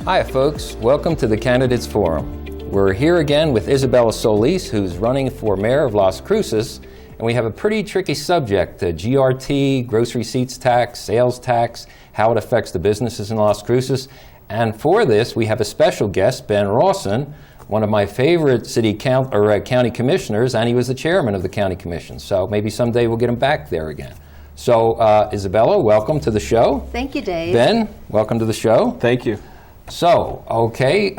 Hi folks, welcome to the Candidates Forum. We're here again with Isabella Solis, who's running for mayor of Las Cruces, and we have a pretty tricky subject, the GRT, gross receipts tax, sales tax, how it affects the businesses in Las Cruces. And for this, we have a special guest, Ben Rawson, one of my favorite county commissioners, and he was the chairman of the county commission. So maybe someday we'll get him back there again. So Isabella, welcome to the show. Thank you, Dave. Ben, welcome to the show. Thank you. So, okay,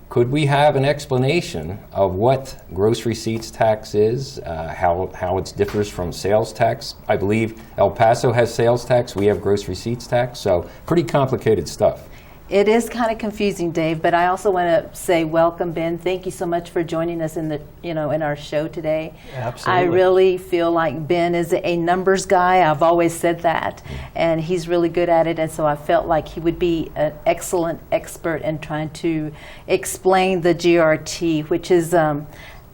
could we have an explanation of what gross receipts tax is, how it differs from sales tax? I believe El Paso has sales tax, we have gross receipts tax, so pretty complicated stuff. It is kind of confusing, Dave, but I also want to say welcome, Ben. Thank you so much for joining us in in our show today. Absolutely. I really feel like Ben is a numbers guy. I've always said that, and he's really good at it, and so I felt like he would be an excellent expert in trying to explain the GRT, which is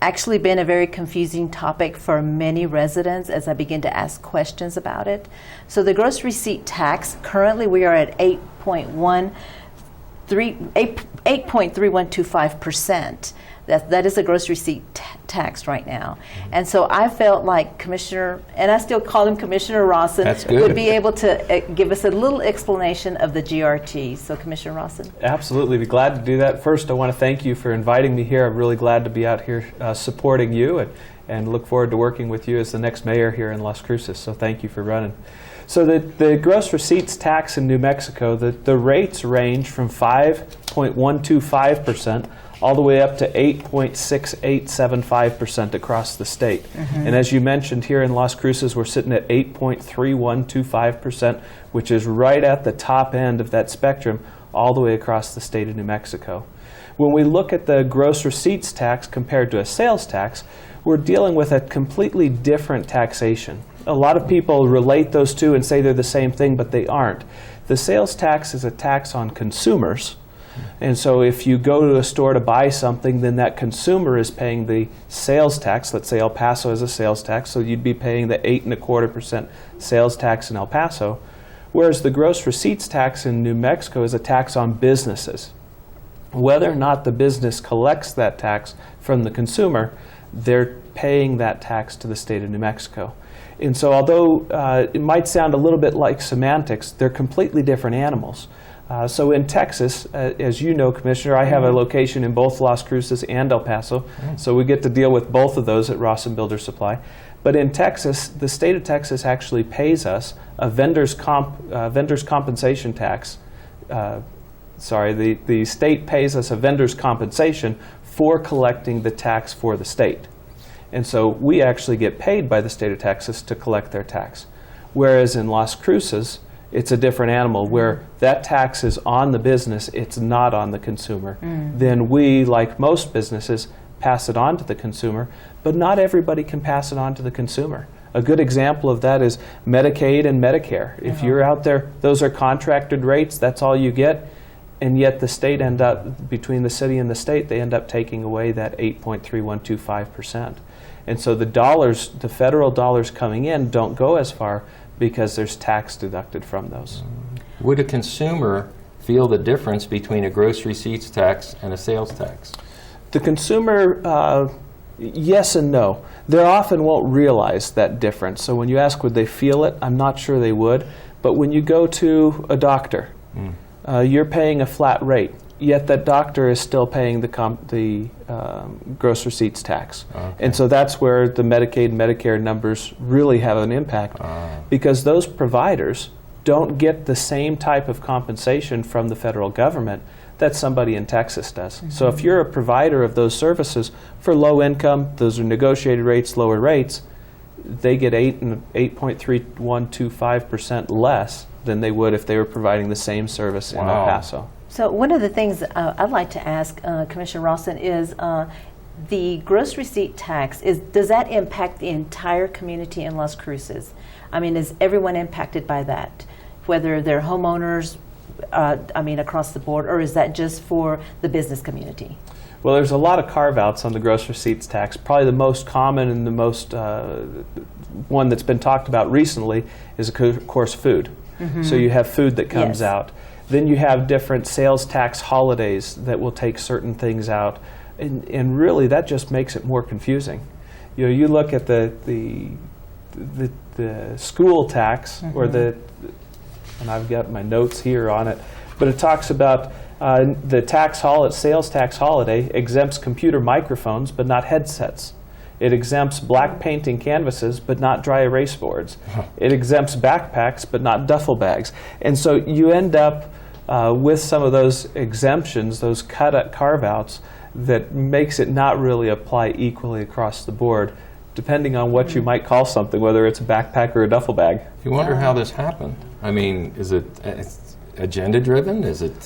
actually been a very confusing topic for many residents as I begin to ask questions about it. So the gross receipt tax, currently we are at 8.3125%. That is a gross receipt tax right now. And so I felt like Commissioner, and I still call him Commissioner Rawson, would be able to give us a little explanation of the GRT. So Commissioner Rawson. Absolutely, be glad to do that. First, I want to thank you for inviting me here. I'm really glad to be out here supporting you and look forward to working with you as the next mayor here in Las Cruces. So thank you for running. So the gross receipts tax in New Mexico, the rates range from 5.125% all the way up to 8.6875% across the state. Mm-hmm. And as you mentioned, here in Las Cruces, we're sitting at 8.3125%, which is right at the top end of that spectrum all the way across the state of New Mexico. When we look at the gross receipts tax compared to a sales tax, we're dealing with a completely different taxation. A lot of people relate those two and say they're the same thing, but they aren't. The sales tax is a tax on consumers. And so if you go to a store to buy something, then that consumer is paying the sales tax. Let's say El Paso has a sales tax, so you'd be paying the 8.25% sales tax in El Paso. Whereas the gross receipts tax in New Mexico is a tax on businesses. Whether or not the business collects that tax from the consumer, they're paying that tax to the state of New Mexico. And so although it might sound a little bit like semantics, they're completely different animals. So in Texas, as you know, Commissioner, I have a location in both Las Cruces and El Paso, so we get to deal with both of those at Rawson Builder Supply. But in Texas, the state of Texas actually pays us a vendor's compensation tax. The state pays us a vendor's compensation for collecting the tax for the state. And so we actually get paid by the state of Texas to collect their tax. Whereas in Las Cruces, it's a different animal where that tax is on the business, it's not on the consumer. Then we, like most businesses, pass it on to the consumer, but not everybody can pass it on to the consumer. A good example of that is Medicaid and Medicare. If you're out there, those are contracted rates, that's all you get, and yet the state between the city and the state, they end up taking away that 8.3125%. And so the federal dollars coming in don't go as far because there's tax deducted from those. Would a consumer feel the difference between a gross receipts tax and a sales tax? The consumer, yes and no. They often won't realize that difference. So when you ask would they feel it, I'm not sure they would. But when you go to a doctor, you're paying a flat rate, yet that doctor is still paying the gross receipts tax. Okay. And so that's where the Medicaid and Medicare numbers really have an impact, because those providers don't get the same type of compensation from the federal government that somebody in Texas does. Mm-hmm. So if you're a provider of those services for low income, those are negotiated rates, lower rates, they get 8.3125% less than they would if they were providing the same service in El Paso. So one of the things I'd like to ask Commissioner Rawson is the gross receipt tax, does that impact the entire community in Las Cruces? I mean, is everyone impacted by that? Whether they're homeowners, across the board, or is that just for the business community? Well, there's a lot of carve-outs on the gross receipts tax. Probably the most common and the most one that's been talked about recently is, of course, food. Mm-hmm. So you have food that comes out. Then you have different sales tax holidays that will take certain things out. And really, that just makes it more confusing. You know, you look at the school tax, or and I've got my notes here on it, but it talks about the sales tax holiday exempts computer microphones, but not headsets. It exempts black painting canvases, but not dry erase boards. It exempts backpacks, but not duffel bags. And so you end up with some of those exemptions, those carve-outs, that makes it not really apply equally across the board, depending on what you might call something, whether it's a backpack or a duffel bag. You wonder how this happened. I mean, is it agenda-driven? Is it,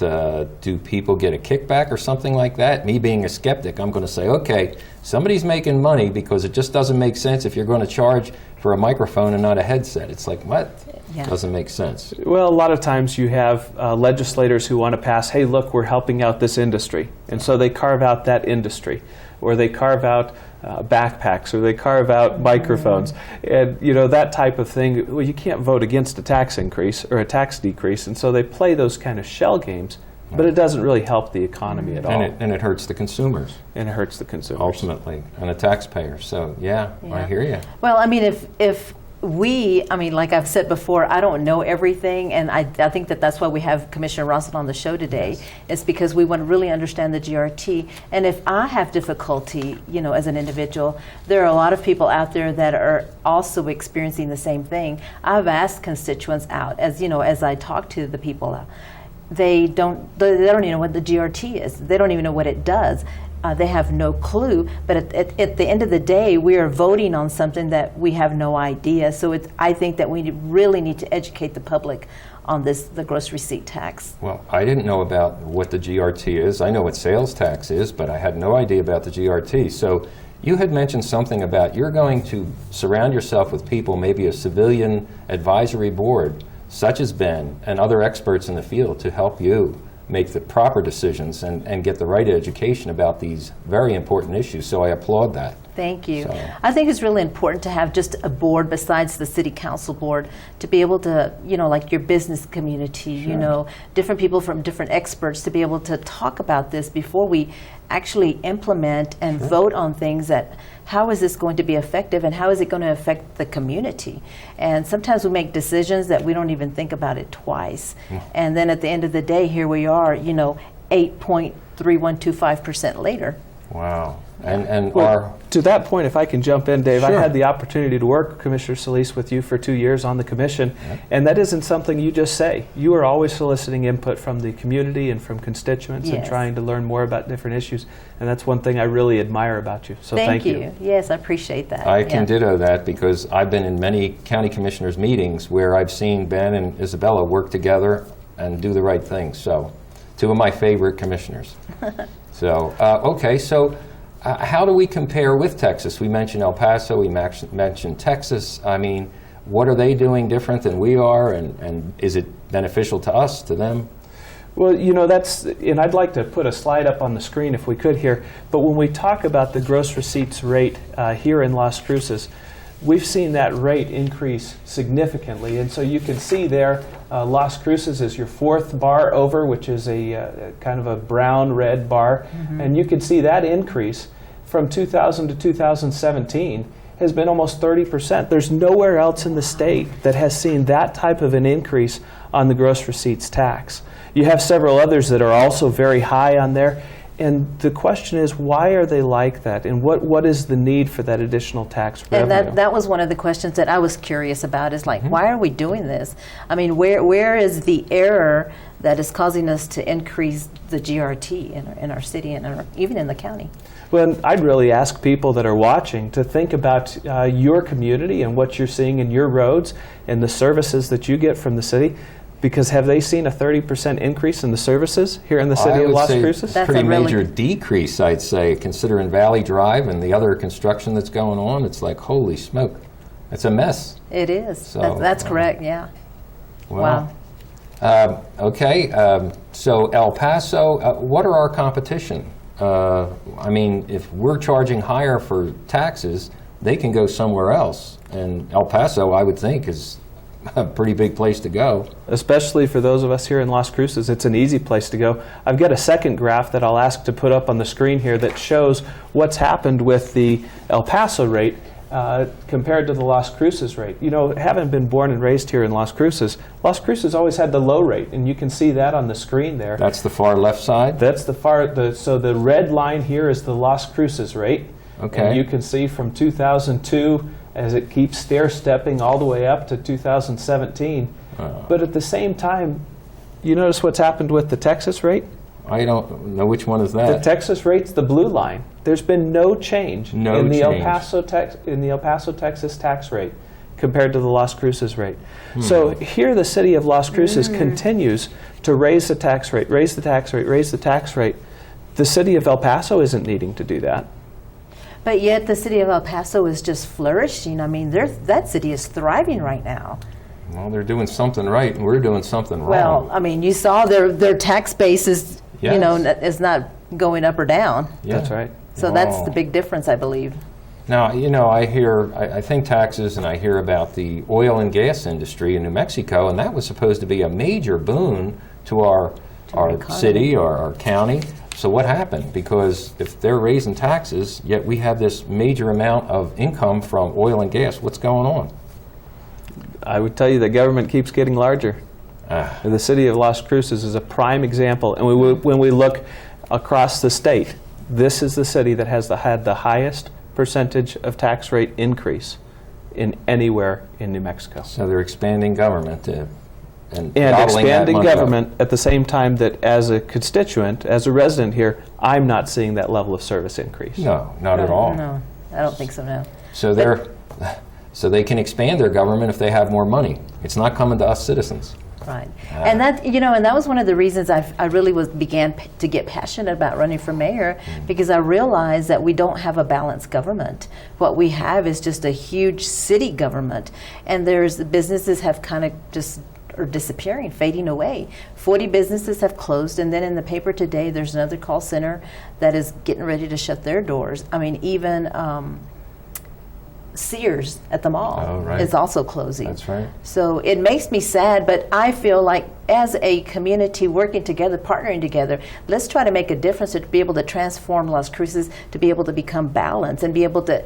do people get a kickback or something like that? Me being a skeptic, I'm going to say, okay, somebody's making money, because it just doesn't make sense if you're going to charge for a microphone and not a headset. It's like, what? Yeah. Doesn't make sense. Well, a lot of times you have legislators who want to pass, hey, look, we're helping out this industry. And so they carve out that industry, or they carve out backpacks, or they carve out microphones. And you know, that type of thing, well, you can't vote against a tax increase or a tax decrease. And so they play those kind of shell games, but it doesn't really help the economy at all. And it hurts the consumers. And it hurts the consumers. Ultimately, and the taxpayer. So, yeah, I hear you. Well, I mean, if like I've said before, I don't know everything, and I think that's why we have Commissioner Rossett on the show today. Yes. It's because we want to really understand the GRT. And if I have difficulty, you know, as an individual, there are a lot of people out there that are also experiencing the same thing. I've asked constituents out, as you know, as I talk to the people, they don't even know what the GRT is. They don't even know what it does. They have no clue, but at the end of the day, we are voting on something that we have no idea. So I think that we really need to educate the public on the gross receipt tax. Well, I didn't know about what the GRT is. I know what sales tax is, but I had no idea about the GRT. So you had mentioned something about you're going to surround yourself with people, maybe a civilian advisory board, such as Ben and other experts in the field, to help you make the proper decisions and get the right education about these very important issues. So I applaud that. Thank you. So I think it's really important to have just a board besides the city council board to be able to, you know, like your business community, you know, different people from different experts to be able to talk about this before we actually implement and vote on things. That how is this going to be effective, and how is it going to affect the community? And sometimes we make decisions that we don't even think about it twice. And then at the end of the day, here we are, you know, 8.3125% later. Wow. To that point, if I can jump in, Dave, Sure. I had the opportunity to work, Commissioner Solis, with you for 2 years on the commission, and that isn't something you just say. You are always soliciting input from the community and from constituents and trying to learn more about different issues, and that's one thing I really admire about you. So thank you. Yes, I appreciate that. I can ditto that, because I've been in many county commissioners meetings where I've seen Ben and Isabella work together and do the right thing. So, two of my favorite commissioners. So, okay, so how do we compare with Texas? We mentioned El Paso, we mentioned Texas. I mean, what are they doing different than we are, and is it beneficial to us, to them? Well, you know, and I'd like to put a slide up on the screen if we could here, but when we talk about the gross receipts rate here in Las Cruces, we've seen that rate increase significantly. And so you can see there, Las Cruces is your fourth bar over, which is a kind of a brown-red bar. And you can see that increase from 2000 to 2017 has been almost 30%. There's nowhere else in the state that has seen that type of an increase on the gross receipts tax. You have several others that are also very high on there. And the question is, why are they like that? And what is the need for that additional tax revenue? And that was one of the questions that I was curious about, is like, why are we doing this? I mean, where is the error that is causing us to increase the GRT in our city and even in the county? Well, I'd really ask people that are watching to think about your community and what you're seeing in your roads and the services that you get from the city. Because have they seen a 30% increase in the services here in the city of Las Cruces? That's a pretty major decrease, I'd say, considering Valley Drive and the other construction that's going on. It's like, holy smoke, it's a mess. It is. So, that's correct, yeah. Wow. Okay, so El Paso, what are our competition? I mean, if we're charging higher for taxes, they can go somewhere else. And El Paso, I would think, is a pretty big place to go. Especially for those of us here in Las Cruces, it's an easy place to go. I've got a second graph that I'll ask to put up on the screen here that shows what's happened with the El Paso rate compared to the Las Cruces rate. You know, having been born and raised here in Las Cruces always had the low rate, and you can see that on the screen there. That's the far left side? That's so the red line here is the Las Cruces rate. Okay. And you can see from 2002 as it keeps stair-stepping all the way up to 2017. But at the same time, you notice what's happened with the Texas rate? I don't know which one is that. The Texas rate's the blue line. There's been no change in the El Paso, Texas tax rate compared to the Las Cruces rate. So here the city of Las Cruces continues to raise the tax rate, raise the tax rate, raise the tax rate. The city of El Paso isn't needing to do that. But yet the city of El Paso is just flourishing. I mean, that city is thriving right now. Well, they're doing something right, and we're doing something wrong. Well, I mean, you saw their tax base is, you know, is not going up or down. Yeah. That's right. So that's the big difference, I believe. Now, you know, I think taxes, and I hear about the oil and gas industry in New Mexico, and that was supposed to be a major boon to our city or our county. So what happened? Because if they're raising taxes, yet we have this major amount of income from oil and gas, what's going on? I would tell you the government keeps getting larger. The city of Las Cruces is a prime example. And when we look across the state, this is the city that has had the highest percentage of tax rate increase in anywhere in New Mexico. So they're expanding government and expanding government at the same time that as a constituent, as a resident here, I'm not seeing that level of service increase. No, not at all. No, I don't think so, no. So they can expand their government if they have more money. It's not coming to us citizens. Right. And that, you know, and that was one of the reasons I really began to get passionate about running for mayor, because I realized that we don't have a balanced government. What we have is just a huge city government, and the businesses have kind of just are disappearing, fading away. 40 businesses have closed, and then in the paper today there's another call center that is getting ready to shut their doors. I mean, even Sears at the mall is also closing. That's right. So it makes me sad, but I feel like as a community working together, partnering together, let's try to make a difference to be able to transform Las Cruces to be able to become balanced and be able to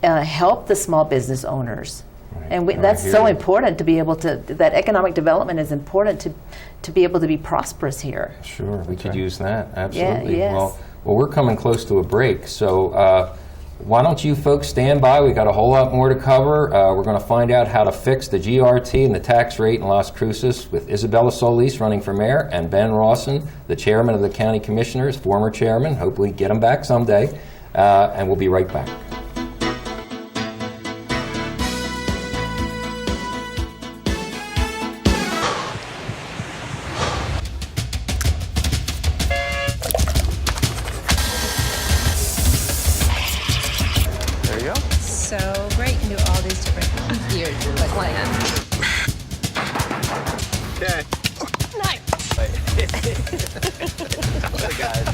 help the small business owners. Right. And that's so important to be able to, that economic development is important to be able to be prosperous here. Sure, we could use that, absolutely. Yeah, yes. Well, we're coming close to a break, so why don't you folks stand by? We've got a whole lot more to cover. We're going to find out how to fix the GRT and the tax rate in Las Cruces with Isabella Solis running for mayor and Ben Rawson, the chairman of the county commissioners, former chairman. Hopefully get him back someday. And we'll be right back. So great, you can do all these different gears like land. Okay. Nice. Guys,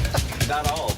not all.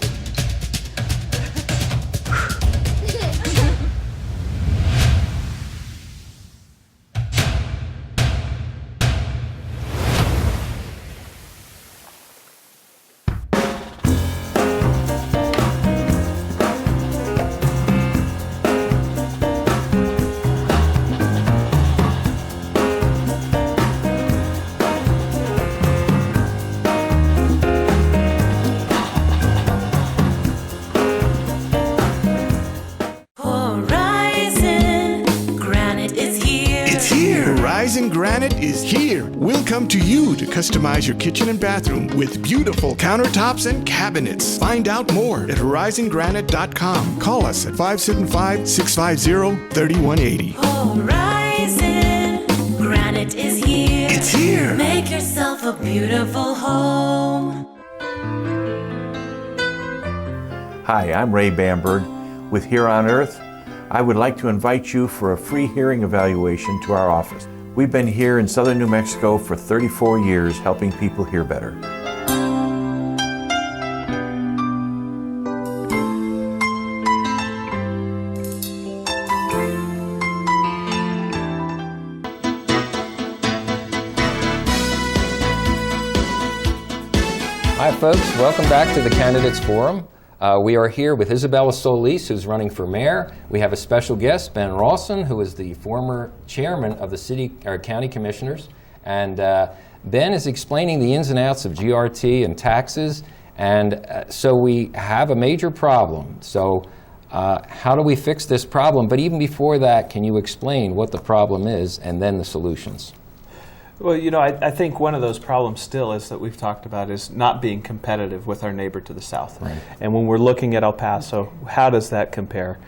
Horizon Granite is here. We'll come to you to customize your kitchen and bathroom with beautiful countertops and cabinets. Find out more at horizongranite.com. Call us at 575-650-3180. Horizon Granite is here. It's here. Make yourself a beautiful home. Hi, I'm Ray Bamberg with Here on Earth. I would like to invite you for a free hearing evaluation to our office. We've been here in southern New Mexico for 34 years helping people hear better. Hi, folks. Welcome back to the Candidates Forum. We are here with Isabella Solis, who's running for mayor. We have a special guest, Ben Rawson, who is the former chairman of the county commissioners. And Ben is explaining the ins and outs of GRT and taxes. And so we have a major problem. So how do we fix this problem? But even before that, can you explain what the problem is and then the solutions? Well, you know, I think one of those problems still is that we've talked about is not being competitive with our neighbor to the south. Right. And when we're looking at El Paso, how does that compare?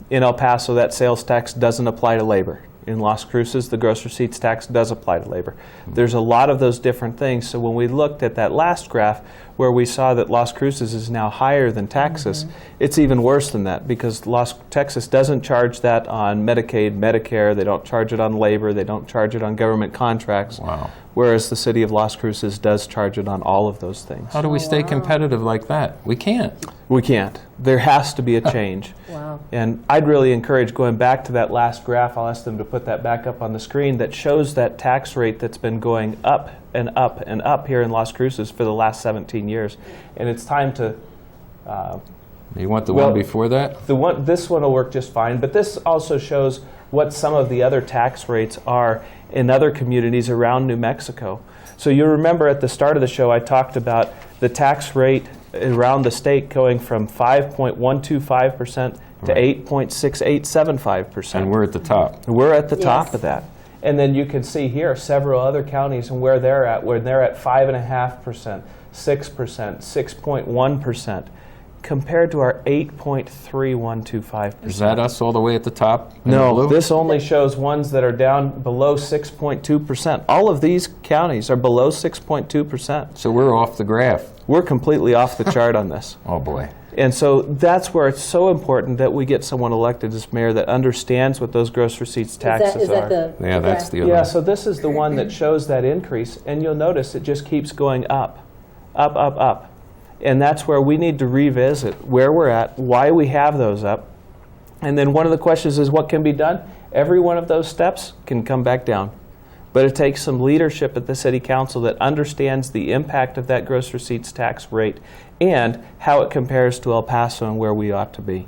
In El Paso, that sales tax doesn't apply to labor. In Las Cruces, the gross receipts tax does apply to labor. There's a lot of those different things. So when we looked at that last graph where we saw that Las Cruces is now higher than Texas, it's even worse than that because Texas doesn't charge that on Medicaid, Medicare, they don't charge it on labor, they don't charge it on government contracts. Wow. Whereas the city of Las Cruces does charge it on all of those things. How do we stay competitive like that? We can't. We can't. There has to be a change. Wow. And I'd really encourage going back to that last graph, I'll ask them to put that back up on the screen, that shows that tax rate that's been going up and up and up here in Las Cruces for the last 17 years. And it's time to... You want the one before that? This one will work just fine, but this also shows what some of the other tax rates are in other communities around New Mexico. So you remember at the start of the show I talked about the tax rate around the state going from 5.125% to 8.6875%. And we're at the top. We're at the top of that. And then you can see here several other counties and where they're at 5.5%, 6%, 6.1%. compared to our 8.3125%. Is that us all the way at the top? in the No, blue? this only shows ones that are down below 6.2%. All of these counties are below 6.2%. So we're off the graph. We're completely off the chart on this. Oh, boy. And so that's where it's so important that we get someone elected as mayor that understands what those gross receipts taxes are. Yeah, that's the other Yeah, one. so this is the one that shows that increase, and you'll notice it just keeps going up, up, up, up. And that's where we need to revisit where we're at, why we have those up. And then one of the questions is what can be done? Every one of those steps can come back down. But it takes some leadership at the city council that understands the impact of that gross receipts tax rate and how it compares to El Paso and where we ought to be.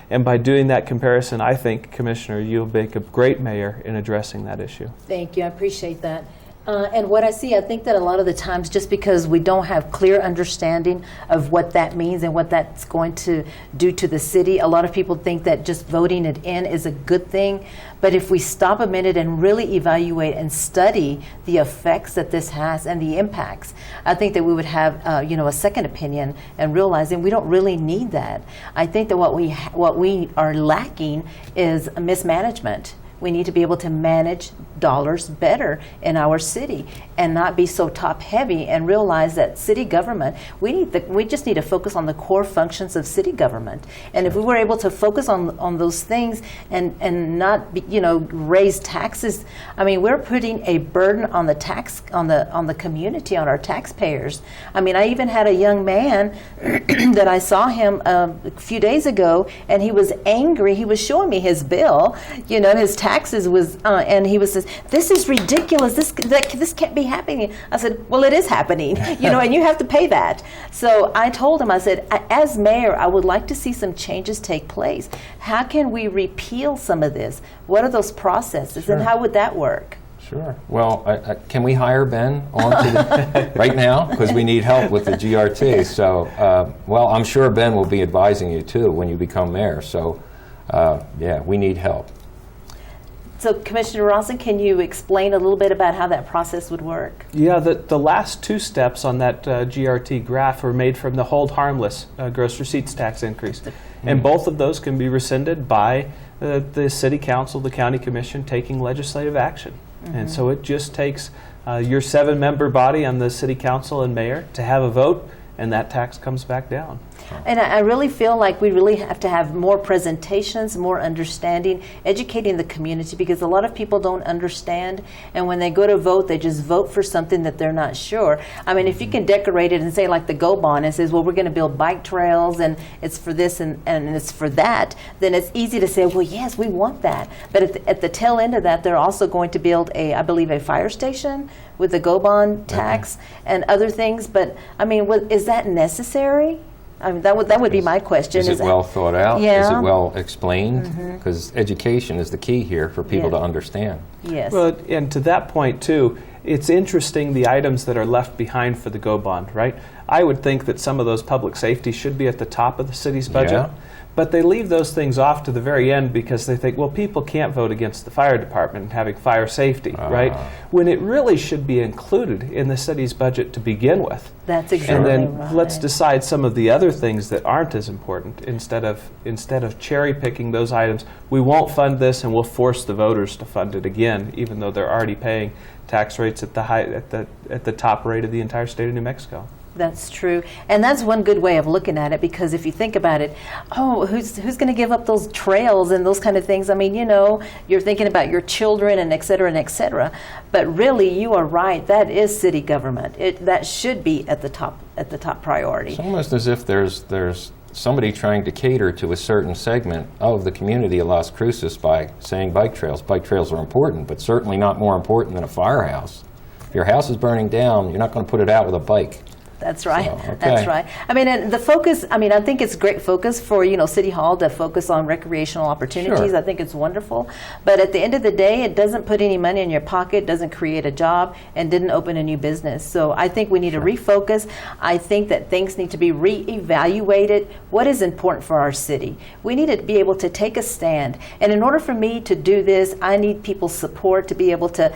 And by doing that comparison, I think, Commissioner, you'll make a great mayor in addressing that issue. Thank you. I appreciate that. And what I see, I think that a lot of the times, just because we don't have clear understanding of what that means and what that's going to do to the city, a lot of people think that just voting it in is a good thing. But if we stop a minute and really evaluate and study the effects that this has and the impacts, I think that we would have, a second opinion and realizing we don't really need that. I think that what we are lacking is mismanagement. We need to be able to manage dollars better in our city and not be so top heavy and realize that city government, we just need to focus on the core functions of city government. And if we were able to focus on those things and not raise taxes, I mean, we're putting a burden on the on the community, on our taxpayers. I mean, I even had a young man that I saw him a few days ago, and he was angry. He was showing me his bill, his taxes was, and he was says, "This is ridiculous. This can't be happening." I said, "Well, it is happening, and you have to pay that." So I told him, I said, "As mayor, I would like to see some changes take place. How can we repeal some of this? What are those processes, and how would that work?" Sure. Well, can we hire Ben on to right now? Because we need help with the GRT. So, I'm sure Ben will be advising you too when you become mayor. So, we need help. So, Commissioner Rawson, can you explain a little bit about how that process would work? Yeah, the last two steps on that GRT graph were made from the hold harmless gross receipts tax increase. And both of those can be rescinded by the city council, the county commission, taking legislative action. And so it just takes your 7-member body on the city council and mayor to have a vote, and that tax comes back down. And I really feel like we really have to have more presentations, more understanding, educating the community, because a lot of people don't understand, and when they go to vote, they just vote for something that they're not sure. I mean, if you can decorate it and say like the Go Bond, and says, well, we're going to build bike trails, and it's for this and it's for that, then it's easy to say, well, yes, we want that. But at the tail end of that, they're also going to build I believe, a fire station with the Go Bond tax and other things. But I mean, is that necessary? I mean, that would be my question. Is it well thought out? Yeah. Is it well explained? Because education is the key here for people to understand. Yes. Well, and to that point too, it's interesting the items that are left behind for the Go Bond, right? I would think that some of those public safety should be at the top of the city's budget. Yeah. But they leave those things off to the very end because they think, well, people can't vote against the fire department having fire safety, right? When it really should be included in the city's budget to begin with. That's exactly And then right. let's decide some of the other things that aren't as important instead of cherry picking those items. We won't fund this, and we'll force the voters to fund it again, even though they're already paying tax rates at the top rate of the entire state of New Mexico. That's true. And that's one good way of looking at it, because if you think about it, who's going to give up those trails and those kind of things? I mean, you're thinking about your children and et cetera and et cetera. But really, you are right. That is city government. That should be at the top priority. It's almost as if there's somebody trying to cater to a certain segment of the community of Las Cruces by saying bike trails. Bike trails are important, but certainly not more important than a firehouse. If your house is burning down, you're not going to put it out with a bike. That's right. So, okay. That's right. I mean, and the focus, I think it's great focus for, City Hall to focus on recreational opportunities. Sure. I think it's wonderful. But at the end of the day, it doesn't put any money in your pocket, doesn't create a job, and didn't open a new business. So I think we need to refocus. I think that things need to be reevaluated. What is important for our city? We need to be able to take a stand. And in order for me to do this, I need people's support to be able to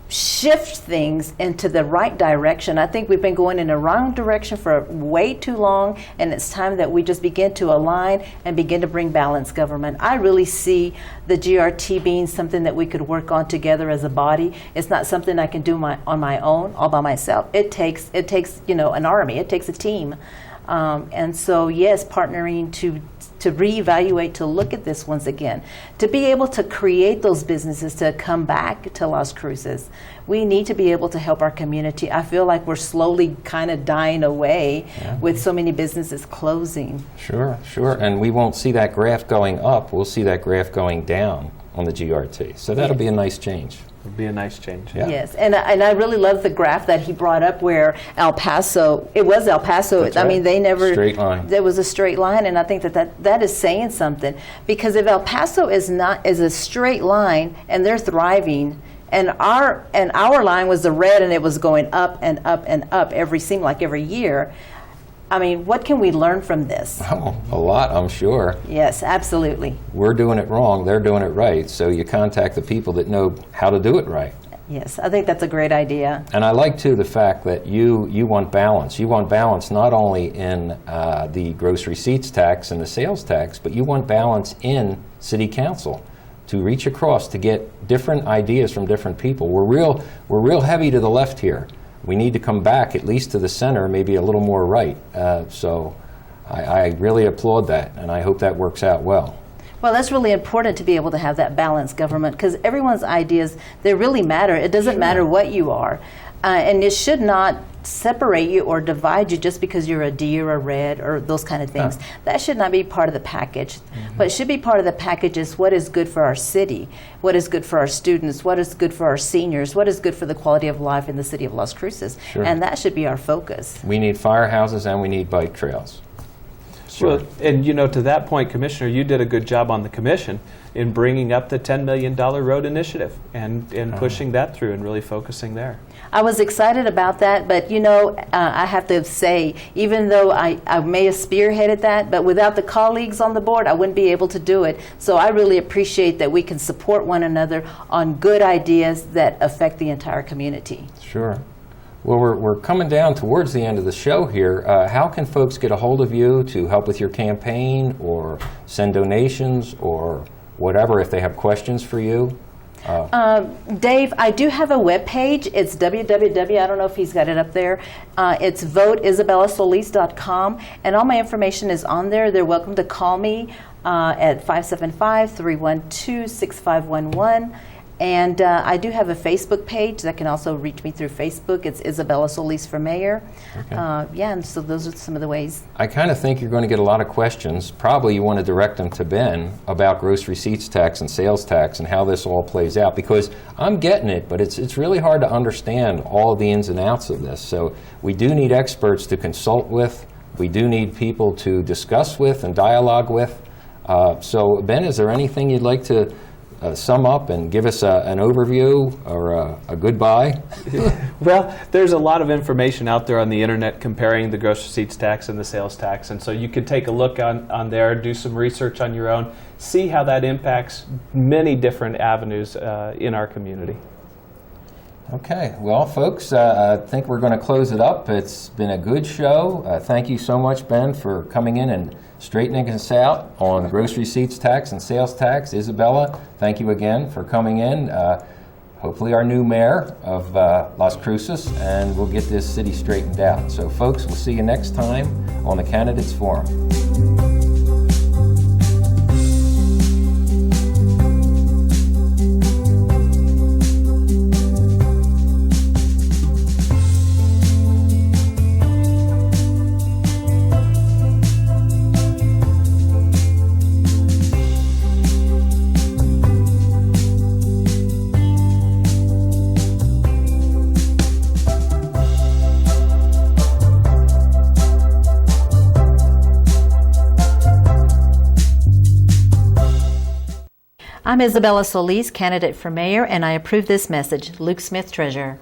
shift things into the right direction. I think we've been going in the wrong direction for way too long, and it's time that we just begin to align and begin to bring balanced government. I really see the GRT being something that we could work on together as a body. It's not something I can do on my own, all by myself. It takes an army. It takes a team. And so, yes, partnering to reevaluate, to look at this once again, to be able to create those businesses to come back to Las Cruces. We need to be able to help our community. I feel like we're slowly kind of dying away with so many businesses closing. Sure. And we won't see that graph going up. We'll see that graph going down on the GRT. So that'll be a nice change. Would be a nice change. Yeah. Yes, and I really love the graph that he brought up where El Paso. That's I mean, right. they never Straight line. There was a straight line, and I think that is saying something, because if El Paso is a straight line and they're thriving, and our line was the red and it was going up and up and up seemed like every year. I mean, what can we learn from this? Oh, a lot, I'm sure. Yes, absolutely. We're doing it wrong, they're doing it right. So you contact the people that know how to do it right. Yes, I think that's a great idea. And I like, too, the fact that you want balance. You want balance not only in the gross receipts tax and the sales tax, but you want balance in City Council to reach across, to get different ideas from different people. We're real heavy to the left here. We need to come back at least to the center, maybe a little more right. So I really applaud that, and I hope that works out well. Well, that's really important to be able to have that balanced government, because everyone's ideas, they really matter. It doesn't matter what you are. And it should not separate you or divide you just because you're a D or a red or those kind of things. That should not be part of the package. What should be part of the package is what is good for our city, what is good for our students, what is good for our seniors, what is good for the quality of life in the city of Las Cruces. Sure. And that should be our focus. We need firehouses and we need bike trails. Sure. Well, and to that point, Commissioner, you did a good job on the commission in bringing up the $10 million road initiative and pushing that through and really focusing there. I was excited about that, but I have to say, even though I may have spearheaded that, but without the colleagues on the board, I wouldn't be able to do it. So I really appreciate that we can support one another on good ideas that affect the entire community. Sure. Well, we're coming down towards the end of the show here. How can folks get a hold of you to help with your campaign or send donations or whatever if they have questions for you? well? Dave, I do have a web page. It's www. I don't know if he's got it up there. It's voteisabellasolis.com, and all my information is on there. They're welcome to call me at 575-312-6511. And I do have a Facebook page that can also reach me through Facebook. It's Isabella Solis for Mayor. Okay. Yeah, and so those are some of the ways. I kind of think you're going to get a lot of questions. Probably you want to direct them to Ben about gross receipts tax and sales tax and how this all plays out, because I'm getting it, but it's really hard to understand all of the ins and outs of this. So we do need experts to consult with. We do need people to discuss with and dialogue with. So Ben, is there anything you'd like to sum up and give us an overview or a goodbye? Well, there's a lot of information out there on the internet comparing the gross receipts tax and the sales tax, and so you can take a look on there, do some research on your own, see how that impacts many different avenues in our community. Okay, well, folks, I think we're going to close it up. It's been a good show. Thank you so much, Ben, for coming in and straightening us out on gross receipts tax and sales tax. Isabella, thank you again for coming in. Hopefully our new mayor of Las Cruces, and we'll get this city straightened out. So, folks, we'll see you next time on the Candidates Forum. I'm Isabella Solis, candidate for mayor, and I approve this message. Luke Smith, Treasurer.